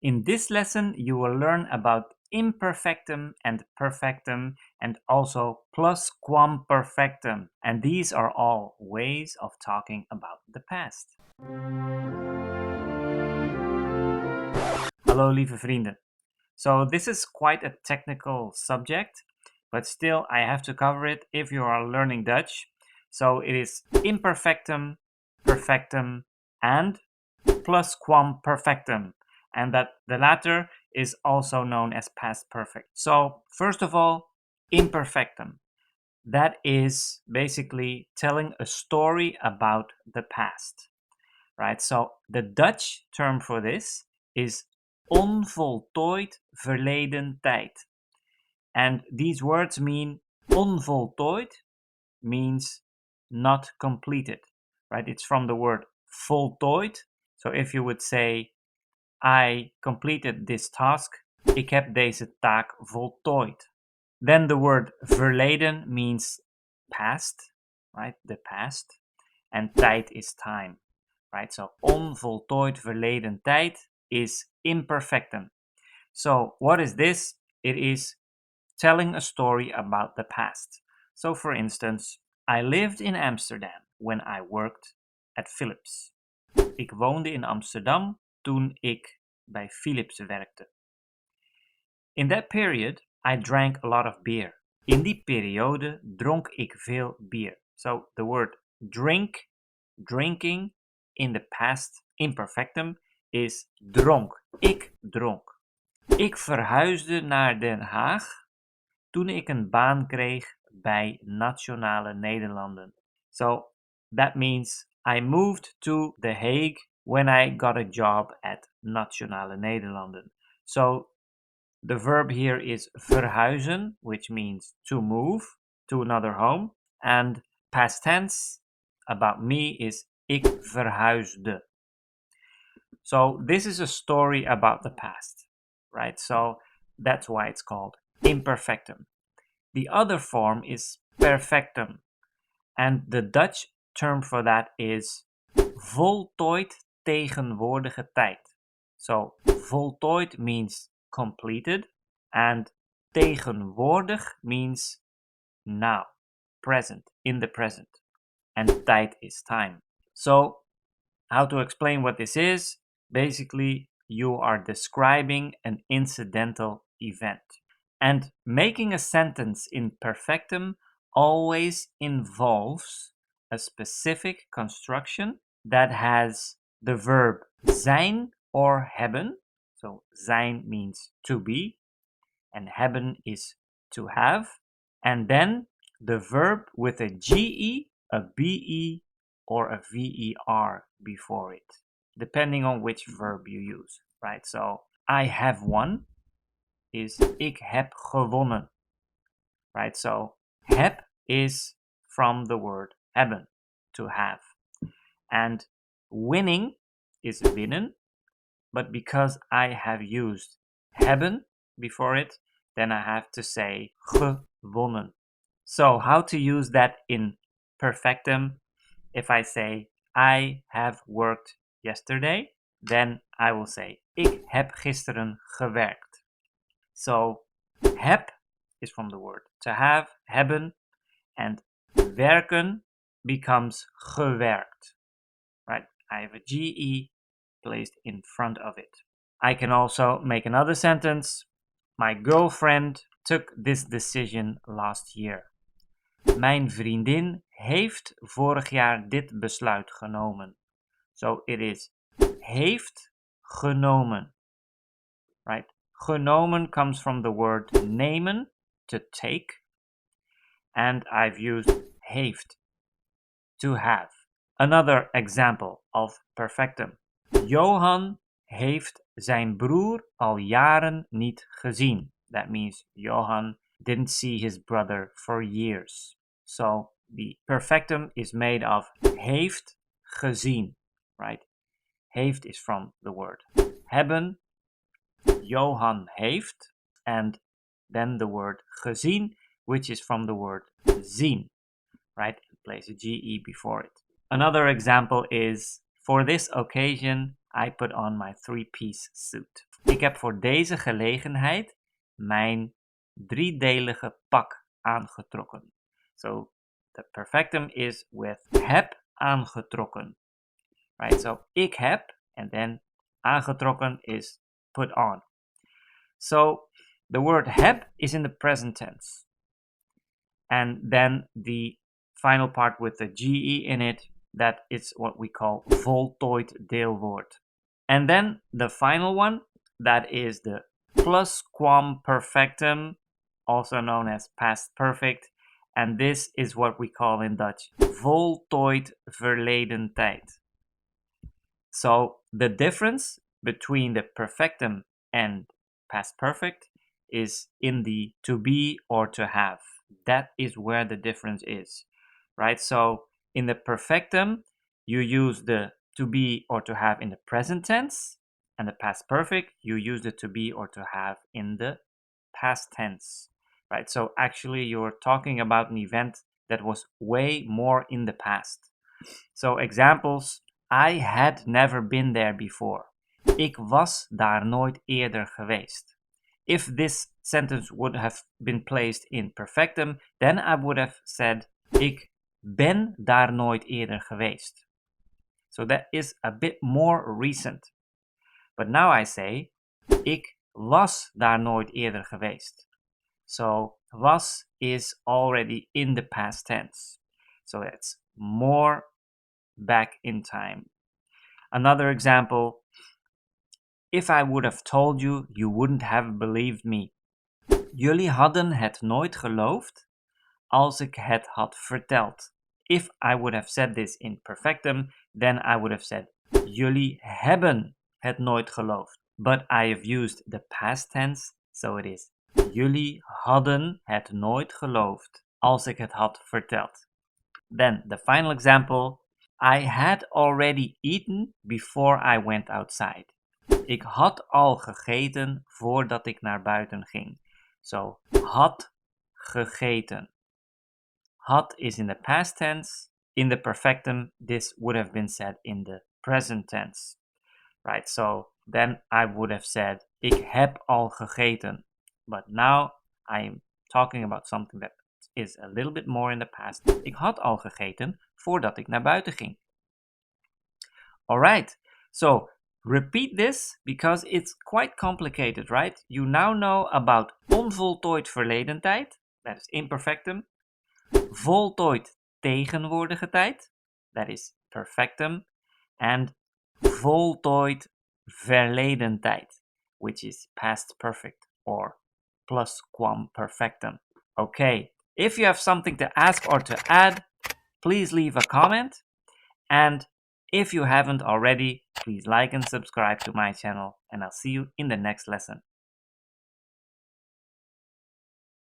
In this lesson, you will learn about imperfectum and perfectum and also plusquamperfectum. And these are all ways of talking about the past. Hallo lieve vrienden. So this is quite a technical subject, but still I have to cover it if you are learning Dutch. So it is imperfectum, perfectum, and plusquamperfectum, and that the latter is also known as past perfect. So first of all, imperfectum. That is basically telling a story about the past, right? So the Dutch term for this is onvoltooid verleden tijd. And these words mean onvoltooid means not completed, right? It's from the word voltooid. So if you would say, I completed this task, ik heb deze taak voltooid. Then the word verleden means past, right? The past. And tijd is time, right? So onvoltooid verleden tijd is imperfectum. So what is this? It is telling a story about the past. So for instance, I lived in Amsterdam when I worked at Philips. Ik woonde in Amsterdam toen ik bij Philips werkte. In that period, I drank a lot of beer. In die periode dronk ik veel bier. So the word drink, drinking, in the past imperfectum is dronk. Ik dronk. Ik verhuisde naar Den Haag toen ik een baan kreeg bij Nationale Nederlanden. So that means I moved to The Hague when I got a job at Nationale Nederlanden. So the verb here is verhuizen, which means to move to another home. And past tense about me is ik verhuisde. So this is a story about the past, right? So that's why it's called imperfectum. The other form is perfectum. And the Dutch term for that is voltooid tegenwoordige tijd. So voltooid means completed and tegenwoordig means now, present, in the present. And tijd is time. So how to explain what this is? Basically, you are describing an incidental event. And making a sentence in perfectum always involves a specific construction that has the verb zijn or hebben. So zijn means to be, and hebben is to have. And then the verb with a ge, a be, or a ver before it, depending on which verb you use, right? So I have won is ik heb gewonnen, right? So heb is from the word hebben, to have. And winning is winnen, but because I have used hebben before it, then I have to say gewonnen. So how to use that in perfectum? If I say I have worked yesterday, then I will say ik heb gisteren gewerkt. So heb is from the word to have, hebben, and werken becomes gewerkt, right? I have a ge placed in front of it. I can also make another sentence. My girlfriend took this decision last year. Mijn vriendin heeft vorig jaar dit besluit genomen. So it is heeft genomen, right? Genomen comes from the word nemen, to take, and I've used heeft, to have. Another example of perfectum. Johan heeft zijn broer al jaren niet gezien. That means Johan didn't see his brother for years. So the perfectum is made of heeft gezien, right? Heeft is from the word hebben, Johan heeft, and then the word gezien, which is from the word zien, right? Place a ge before it. Another example is, for this occasion, I put on my three-piece suit. Ik heb voor deze gelegenheid mijn driedelige pak aangetrokken. So the perfectum is with heb aangetrokken. Right? So ik heb, and then aangetrokken is put on. So the word heb is in the present tense. And then the final part with the GE in it, that is what we call voltooid deelwoord. And then the final one, that is the plusquamperfectum, also known as past perfect. And this is what we call in Dutch voltooid verleden tijd. So the difference between the perfectum and past perfect is in the to be or to have. That is where the difference is, right? So in the perfectum, you use the to be or to have in the present tense, and the past perfect, you use the to be or to have in the past tense, right? So actually, you're talking about an event that was way more in the past. So examples: I had never been there before. Ik was daar nooit eerder geweest. If this sentence would have been placed in perfectum, then I would have said ik ben daar nooit eerder geweest. So that is a bit more recent. But now I say ik was daar nooit eerder geweest. So was is already in the past tense. So it's more back in time. Another example: if I would have told you, you wouldn't have believed me. Jullie hadden het nooit geloofd als ik het had verteld. If I would have said this in perfectum, then I would have said jullie hebben het nooit geloofd. But I have used the past tense, so it is jullie hadden het nooit geloofd als ik het had verteld. Then the final example: I had already eaten before I went outside. Ik had al gegeten voordat ik naar buiten ging. So, had gegeten. Had is in the past tense. In the perfectum, this would have been said in the present tense. Right, so then I would have said ik heb al gegeten. But now I'm talking about something that is a little bit more in the past. Ik had al gegeten voordat ik naar buiten ging. Alright, so repeat this because it's quite complicated, right? You now know about onvoltooid verleden tijd, that is imperfectum. Voltooid tegenwoordige tijd, that is perfectum. And voltooid verleden tijd, which is past perfect or plusquamperfectum. Okay, if you have something to ask or to add, please leave a comment. And if you haven't already, please like and subscribe to my channel, and I'll see you in the next lesson.